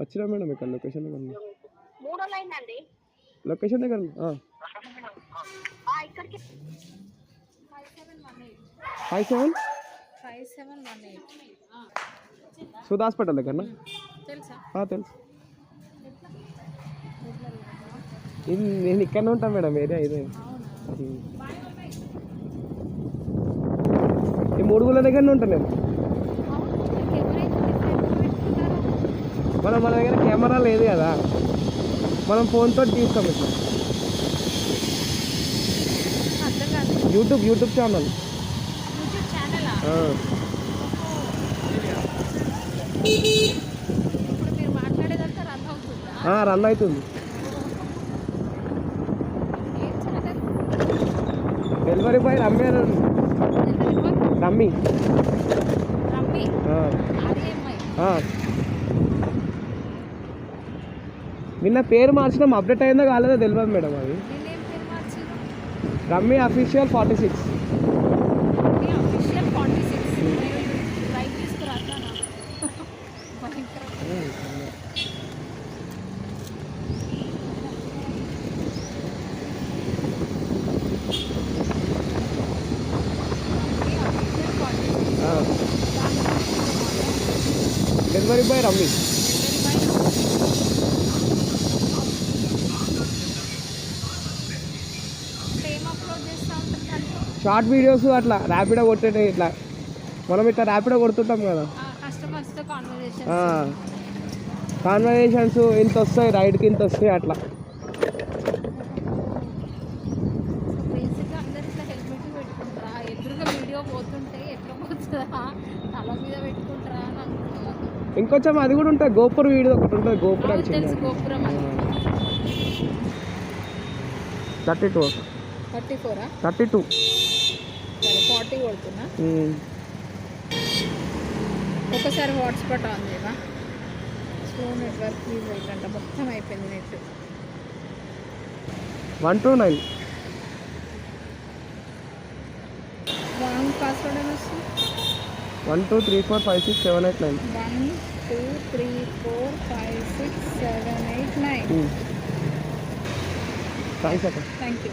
వచ్చినా మేడం ఇక్కడ లొకేషన్ దగ్గర లొకేషన్ దగ్గర 5718 సుధా హాస్పిటల్ దగ్గర తెలుసా? తెలుసు. నేను ఇక్కడనే ఉంటాను మేడం, ఏరియా ఇదే. ఈ మూడుగుల దగ్గరనే ఉంటాను నేను. మన దగ్గర కెమెరా లేదు కదా, మనం ఫోన్తో తీస్తాం ఇట్లా. YouTube channel. రన్ అవుతుంది. Delivery boy Rammi. నిన్న పేరు మార్చినాం, అప్డేట్ అయిందో కాలేదో తెలియదు మేడం. అది Rammi official 46. Delivery boy Rammi. Short videos అట్లా ర్యాపిడో కొట్టేట, ఇట్లా మనం ఇట్లా ర్యాపిడో కొడుతుంటాం కదా, కాన్వర్జేషన్స్ ఇంత వస్తాయి, రైడ్కి ఇంత వస్తాయి అట్లా. ఇంకొంచెం అది కూడా ఉంటుంది, గోపురం వీడియో ఒకటి ఉంటుంది, గోపురం 32 32 40 కొడుతున్నా. ఒకసారి హాట్స్పాట్ ఆన్ చేయవా? స్లో నెట్వర్క్ ప్లీజ్ అయిపోయిందంట, మొత్తం అయిపోయింది నెట్. 129 రాంగ్ పాస్వర్డ్ అని వస్తుంది. 1 2 3 4 5 6 7 8 9 1 2 3 4 5 6 7 8 9. థ్యాంక్స్ అక్క. Thank you.